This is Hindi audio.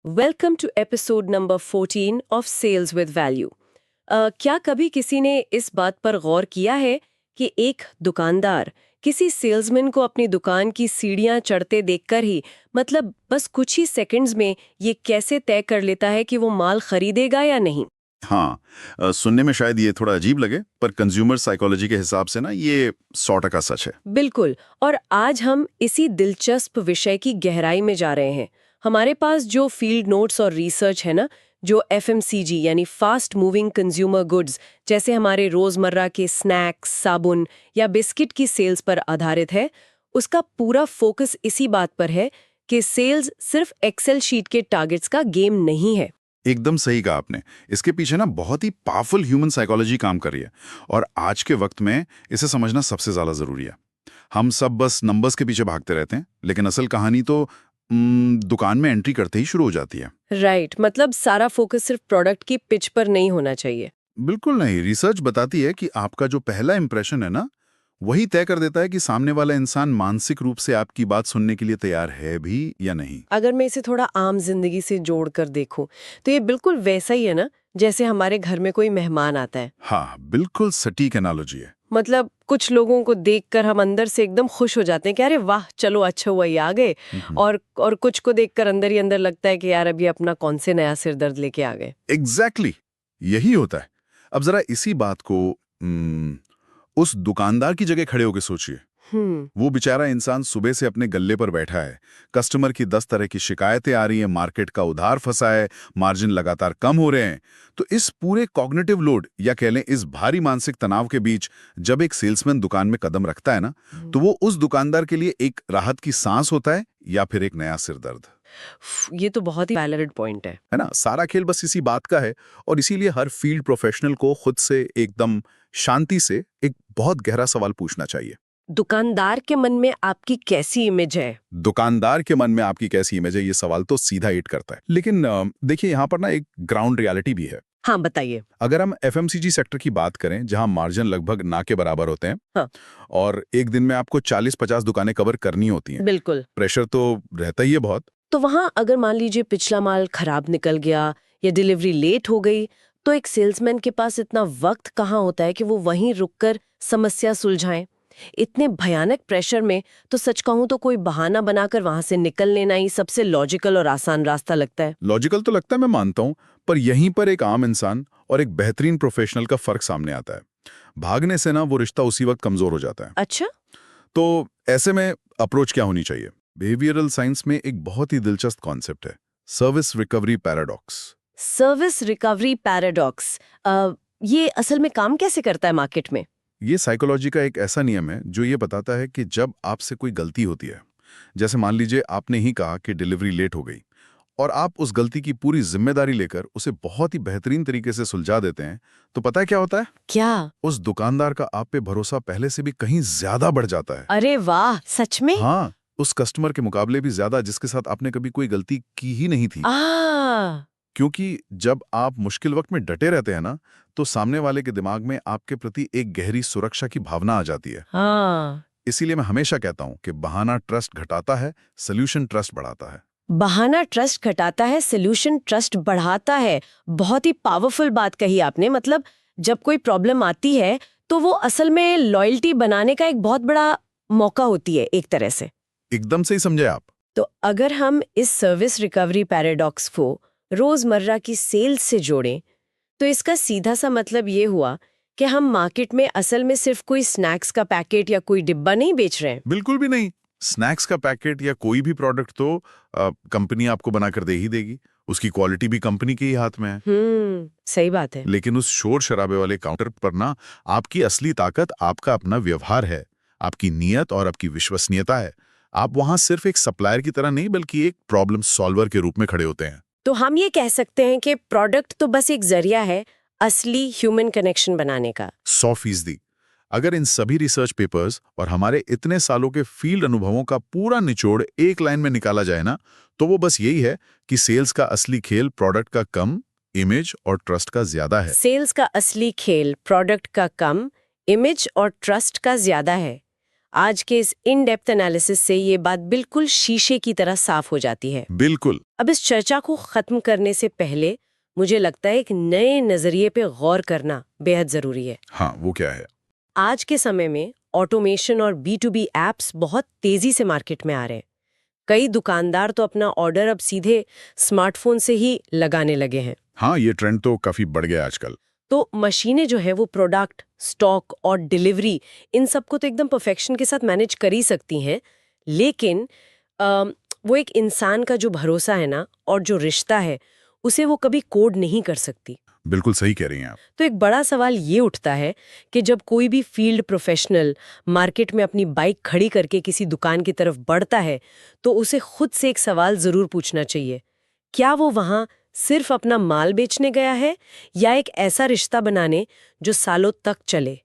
Welcome to episode number 14 of sales with value. क्या कभी किसी ने इस बात पर गौर किया है कि एक दुकानदार किसी सेल्समैन को अपनी दुकान की सीढ़ियां चढ़ते देखकर ही मतलब बस कुछ ही सेकंड्स में ये कैसे तय कर लेता है कि वो माल खरीदेगा या नहीं? हाँ। सुनने में शायद ये थोड़ा अजीब लगे, पर कंज्यूमर साइकोलॉजी के हिसाब से ना ये 100% सच है। बिल्कुल। और आज हम इसी दिलचस्प विषय की गहराई में जा रहे हैं। हमारे पास जो फील्ड नोट्स और रिसर्च है ना, जो एफएमसीजी यानी फास्ट मूविंग कंज्यूमर गुड्स जैसे हमारे रोजमर्रा के स्नैक्स, साबुन या बिस्किट की सेल्स पर आधारित है, उसका पूरा फोकस इसी बात पर है कि सेल्स सिर्फ एक्सेल शीट के टारगेट्स का गेम नहीं है। एकदम सही कहा आपने। इसके पीछे ना बहुत ही पावरफुल ह्यूमन साइकोलॉजी काम कर रही है, और आज के वक्त में इसे समझना सबसे ज्यादा जरूरी है। हम सब बस नंबर्स के पीछे भागते रहते हैं, लेकिन असल कहानी तो दुकान में एंट्री करते ही शुरू हो जाती है। राइट, मतलब सारा फोकस सिर्फ प्रोडक्ट की पिच पर नहीं होना चाहिए। बिल्कुल नहीं। रिसर्च बताती है कि आपका जो पहला इंप्रेशन है ना, वही तय कर देता है कि सामने वाला इंसान मानसिक रूप से आपकी बात सुनने के लिए तैयार है भी या नहीं। अगर मैं इसे थोड़ा आम जिंदगी से जोड़कर देखूं, तो ये बिल्कुल वैसा ही है ना, जैसे हमारे घर में कोई मेहमान आता है। हाँ, बिल्कुल सटीक एनालॉजी है। मतलब कुछ लोगों को देखकर हम अंदर से एकदम खुश हो जाते हैं कि अरे वाह, चलो अच्छा हुआ ये आ गए। और कुछ को देखकर अंदर ही अंदर लगता है कि यार अभी अपना कौन से नया सिरदर्द लेके आ गए। एग्जैक्टली यही होता है। अब जरा इसी बात को उस दुकानदार की जगह खड़े होकर सोचिए। वो बेचारा इंसान सुबह से अपने गल्ले पर बैठा है, कस्टमर की 10 तरह की शिकायतें आ रही हैं, मार्केट का उधार फंसा है, मार्जिन लगातार कम हो रहे हैं। तो इस पूरे कॉग्निटिव लोड या कह लें इस भारी मानसिक तनाव के बीच जब एक सेल्समैन दुकान में कदम रखता है ना, तो वो उस दुकानदार के लिए एक राहत की सांस होता है या फिर एक नया सिरदर्द। ये तो बहुत ही वैलिड पॉइंट है ना? सारा खेल बस इसी बात का है, और इसीलिए हर फील्ड प्रोफेशनल को खुद से एकदम शांति से एक बहुत गहरा सवाल पूछना चाहिए। दुकानदार के मन में आपकी कैसी इमेज है? दुकानदार के मन में आपकी कैसी इमेज है, ये सवाल तो सीधा हिट करता है। लेकिन देखिए, यहाँ पर ना एक ग्राउंड रियलिटी भी है। हाँ, बताइए। अगर हम एफएमसीजी सेक्टर की बात करें, जहां मार्जिन लगभग ना के बराबर होते हैं, हाँ। और एक दिन में आपको 40-50 दुकानें कवर करनी होती हैं, बिल्कुल। प्रेशर तो रहता ही है बहुत। तो वहां अगर मान लीजिए पिछला माल खराब निकल गया या डिलीवरी लेट हो गई, तो एक सेल्समैन के पास इतना वक्त कहाँ होता है कि वो वहीं रुककर समस्या सुलझाएं? इतने भयानक प्रेशर में तो सच कहूं तो कोई बहाना बनाकर वहां से निकल लेना ही सबसे लॉजिकल और आसान रास्ता लगता है। लॉजिकल तो लगता है, मैं मानता हूं, पर यहीं पर एक आम इंसान और एक बेहतरीन प्रोफेशनल का फर्क सामने आता है। भागने से ना वो रिश्ता उसी वक्त कमजोर हो जाता है। अच्छा। तो ऐसे में अप्रोच क्या होनी चाहिए? बिहेवियरल साइंस में एक बहुत ही दिलचस्प कॉन्सेप्ट है, service recovery paradox. Service recovery paradox, ये असल में काम कैसे करता है मार्केट में? ये साइकोलॉजी का एक ऐसा नियम है जो ये बताता है कि जब आपसे कोई गलती होती है, जैसे मान लीजिए आपने ही कहा कि डिलीवरी लेट हो गई, और आप उस गलती की पूरी जिम्मेदारी लेकर उसे बहुत ही बेहतरीन तरीके से सुलझा देते हैं, तो पता है क्या होता है? क्या? उस दुकानदार का आप पे भरोसा पहले से भी कहीं ज्यादा बढ़ जाता है। अरे वाह, सच में? हाँ, उस कस्टमर के मुकाबले भी ज्यादा जिसके साथ आपने कभी कोई गलती की ही नहीं थी। क्योंकि जब आप मुश्किल वक्त में डटे रहते हैं ना, तो सामने वाले के दिमाग में आपके प्रति एक गहरी सुरक्षा की भावना आ जाती है। हाँ। इसीलिए मैं हमेशा कहता हूं कि बहाना ट्रस्ट घटाता है, सोल्यूशन ट्रस्ट बढ़ाता है। बहाना ट्रस्ट घटाता है, सॉल्यूशन ट्रस्ट बढ़ाता है। बहुत ही पावरफुल बात कही आपने। मतलब जब कोई प्रॉब्लम आती है तो वो असल में लॉयल्टी बनाने का एक बहुत बड़ा मौका होती है एक तरह से। एकदम सही समझे आप। तो अगर हम इस सर्विस रिकवरी पैराडॉक्स को रोजमर्रा की सेल्स से जोड़ें, तो इसका सीधा सा मतलब ये हुआ कि हम मार्केट में असल में सिर्फ कोई स्नैक्स का पैकेट या कोई डिब्बा नहीं बेच रहे हैं। बिल्कुल भी नहीं। स्नैक्स का पैकेट या कोई भी प्रोडक्ट तो कंपनी आपको बनाकर दे ही देगी, उसकी क्वालिटी भी कंपनी के ही हाथ में है। सही बात है। लेकिन उस शोर शराबे वाले काउंटर पर ना, आपकी असली ताकत आपका अपना व्यवहार है, आपकी नीयत और आपकी विश्वसनीयता है। आप वहां सिर्फ एक सप्लायर की तरह नहीं, बल्कि एक प्रॉब्लम सॉल्वर के रूप में खड़े होते हैं। तो हम ये कह सकते हैं कि प्रोडक्ट तो बस एक जरिया है असली ह्यूमन कनेक्शन बनाने का। 100%। अगर इन सभी रिसर्च पेपर्स और हमारे इतने सालों के फील्ड अनुभवों का पूरा निचोड़ एक लाइन में निकाला जाए ना, तो वो बस यही है कि सेल्स का असली खेल प्रोडक्ट का कम, इमेज और ट्रस्ट का ज्यादा है। सेल्स का असली खेल प्रोडक्ट का कम, इमेज और ट्रस्ट का ज्यादा है। आज के इस इन डेप्थ एनालिसिस से ये बात बिल्कुल शीशे की तरह साफ हो जाती है। बिल्कुल। अब इस चर्चा को खत्म करने से पहले मुझे लगता है एक नए नजरिए पे गौर करना बेहद जरूरी है। हाँ, वो क्या है? आज के समय में ऑटोमेशन और B2B एप्स बहुत तेजी से मार्केट में आ रहे हैं। कई दुकानदार तो अपना ऑर्डर अब सीधे स्मार्टफोन से ही लगाने लगे हैं। हाँ, ये ट्रेंड तो काफी बढ़ गया आजकल। तो मशीनें जो है वो प्रोडक्ट, स्टॉक और डिलीवरी इन सबको तो एकदम परफेक्शन के साथ मैनेज कर ही सकती हैं, लेकिन वो एक इंसान का जो भरोसा है ना और जो रिश्ता है उसे वो कभी कोड नहीं कर सकती। बिल्कुल सही कह रही हैं आप। तो एक बड़ा सवाल ये उठता है कि जब कोई भी फील्ड प्रोफेशनल मार्केट में अपनी बाइक खड़ी करके किसी दुकान की तरफ बढ़ता है तो उसे खुद से एक सवाल जरूर पूछना चाहिए, क्या वो वहां सिर्फ अपना माल बेचने गया है या एक ऐसा रिश्ता बनाने जो सालों तक चले।